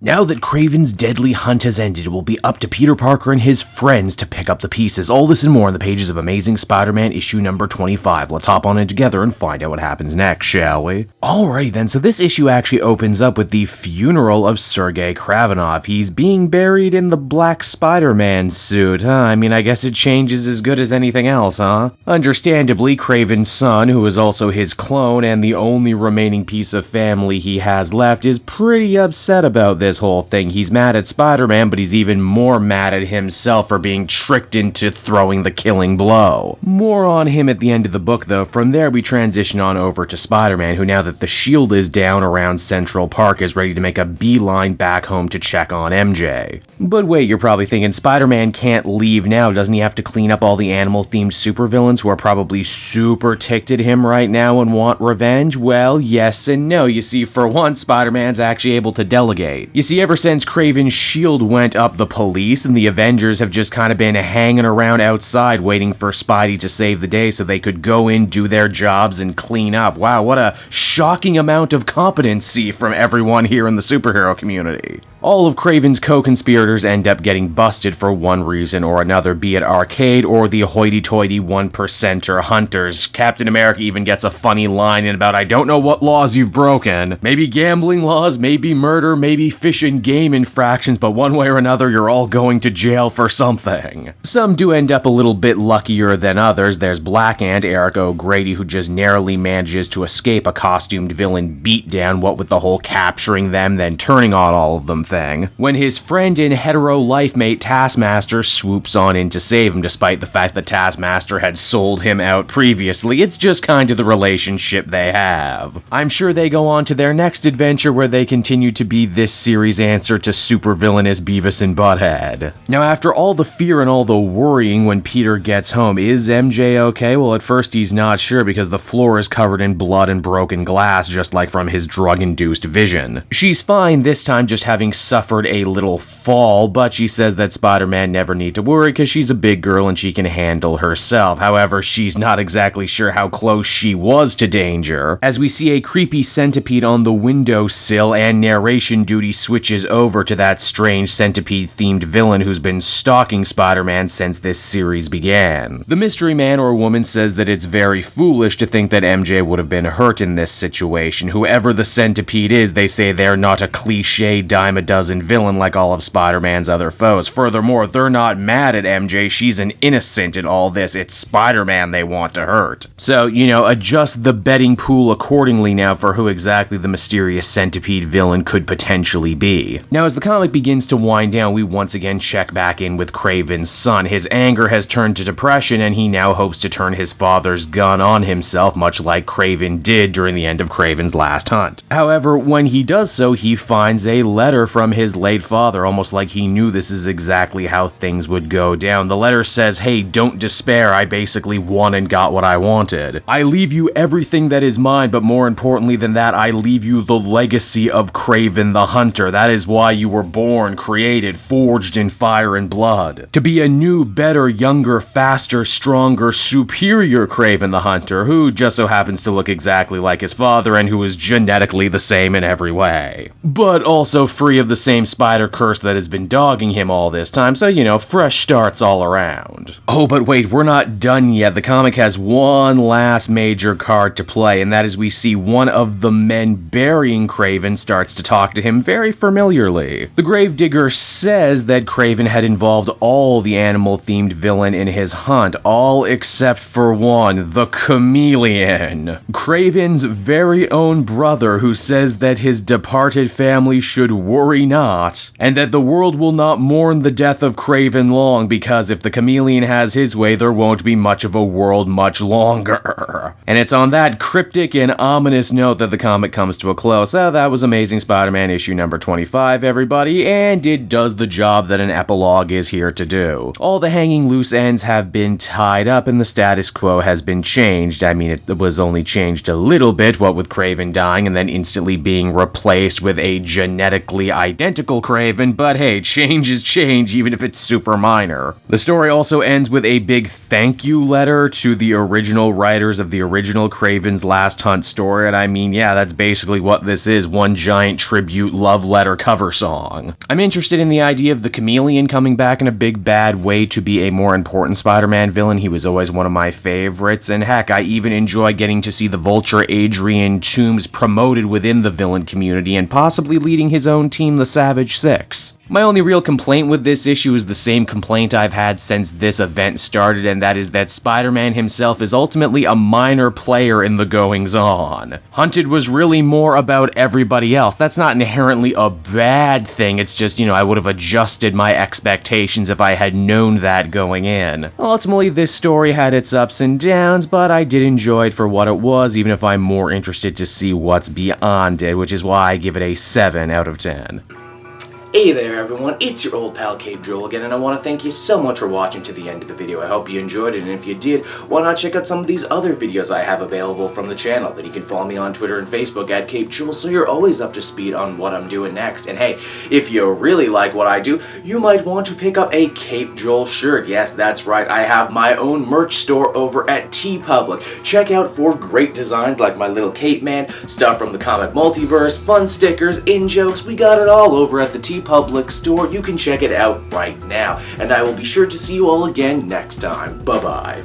Now that Kraven's deadly hunt has ended, it will be up to Peter Parker and his friends to pick up the pieces. All this and more in the pages of Amazing Spider-Man issue number 25. Let's hop on in together and find out what happens next, shall we? Alrighty then, so this issue actually opens up with the funeral of Sergei Kravenov. He's being buried in the black Spider-Man suit, huh? I mean, I guess it changes as good as anything else, huh? Understandably, Kraven's son, who is also his clone and the only remaining piece of family he has left, is pretty upset about this whole thing. He's mad at Spider-Man, but he's even more mad at himself for being tricked into throwing the killing blow. More on him at the end of the book, though. From there, we transition on over to Spider-Man, who, now that the shield is down around Central Park, is ready to make a beeline back home to check on MJ. But wait, you're probably thinking, Spider-Man can't leave now. Doesn't he have to clean up all the animal-themed supervillains who are probably super ticked at him right now and want revenge? Well, yes and no. You see, for once, Spider-Man's actually able to delegate. You see, ever since Kraven's shield went up, the police and the Avengers have just kind of been hanging around outside waiting for Spidey to save the day so they could go in, do their jobs, and clean up. Wow, what a shocking amount of competency from everyone here in the superhero community. All of Kraven's co-conspirators end up getting busted for one reason or another, be it Arcade or the hoity-toity 1%er hunters. Captain America even gets a funny line in about, I don't know what laws you've broken. Maybe gambling laws, maybe murder, maybe fish and game infractions, but one way or another, you're all going to jail for something. Some do end up a little bit luckier than others. There's Black Ant, Eric O'Grady, who just narrowly manages to escape a costumed villain beatdown, what with the whole capturing them, then turning on all of them thing, when his friend and hetero lifemate Taskmaster swoops on in to save him, despite the fact that Taskmaster had sold him out previously. It's just kind of the relationship they have. I'm sure they go on to their next adventure where they continue to be this series' answer to supervillainous Beavis and Butthead. Now, after all the fear and all the worrying when Peter gets home, is MJ okay? Well, at first he's not sure because the floor is covered in blood and broken glass, just like from his drug-induced vision. She's fine this time, just having suffered a little fall, but she says that Spider-Man never need to worry because she's a big girl and she can handle herself. However, she's not exactly sure how close she was to danger, as we see a creepy centipede on the windowsill and narration duty switches over to that strange centipede-themed villain who's been stalking Spider-Man since this series began. The mystery man or woman says that it's very foolish to think that MJ would have been hurt in this situation. Whoever the centipede is, they say they're not a cliché dime-a-dozen villain like all of Spider-Man's other foes. Furthermore, they're not mad at MJ, she's an innocent in all this. It's Spider-Man they want to hurt. So, adjust the betting pool accordingly now for who exactly the mysterious centipede villain could potentially be. Now, as the comic begins to wind down, we once again check back in with Kraven's son. His anger has turned to depression, and he now hopes to turn his father's gun on himself, much like Kraven did during the end of Kraven's last hunt. However, when he does so, he finds a letter from his late father, almost like he knew this is exactly how things would go down. The letter says, hey, don't despair, I basically won and got what I wanted. I leave you everything that is mine, but more importantly than that, I leave you the legacy of Kraven the Hunter. That is why you were born, created, forged in fire and blood. To be a new, better, younger, faster, stronger, superior Kraven the Hunter, who just so happens to look exactly like his father and who is genetically the same in every way. But also free of the same spider curse that has been dogging him all this time, so fresh starts all around. Oh, but wait, we're not done yet. The comic has one last major card to play, and that is we see one of the men burying Kraven starts to talk to him very familiarly. The gravedigger says that Kraven had involved all the animal-themed villain in his hunt, all except for one, the Chameleon. Kraven's very own brother, who says that his departed family should worry not, and that the world will not mourn the death of Kraven long, because if the Chameleon has his way, there won't be much of a world much longer. And it's on that cryptic and ominous note that the comic comes to a close. So that was Amazing Spider-Man issue number 25, everybody, and it does the job that an epilogue is here to do. All the hanging loose ends have been tied up and the status quo has been changed. I mean, it was only changed a little bit, what with Kraven dying and then instantly being replaced with a genetically identical Kraven, but hey, change is change even if it's super minor. The story also ends with a big thank you letter to the original writers of the original Kraven's Last Hunt story, and I mean, yeah, that's basically what this is, one giant tribute love letter cover song. I'm interested in the idea of the Chameleon coming back in a big bad way to be a more important Spider-Man villain. He was always one of my favorites, and heck, I even enjoy getting to see the Vulture Adrian Toomes promoted within the villain community and possibly leading his own team, the Savage Six. My only real complaint with this issue is the same complaint I've had since this event started, and that is that Spider-Man himself is ultimately a minor player in the goings-on. Hunted was really more about everybody else. That's not inherently a bad thing, it's just, I would have adjusted my expectations if I had known that going in. Ultimately, this story had its ups and downs, but I did enjoy it for what it was, even if I'm more interested to see what's beyond it, which is why I give it a 7 out of 10. Hey there everyone, it's your old pal Cape Joel again, and I want to thank you so much for watching to the end of the video. I hope you enjoyed it, and if you did, why not check out some of these other videos I have available from the channel. Then you can follow me on Twitter and Facebook at Cape Joel, so you're always up to speed on what I'm doing next. And hey, if you really like what I do, you might want to pick up a Cape Joel shirt. Yes, that's right, I have my own merch store over at TeePublic. Check out for great designs like my little Cape Man, stuff from the comic multiverse, fun stickers, in-jokes, we got it all over at the TeePublic store. You can check it out right now, and I will be sure to see you all again next time. Bye-bye.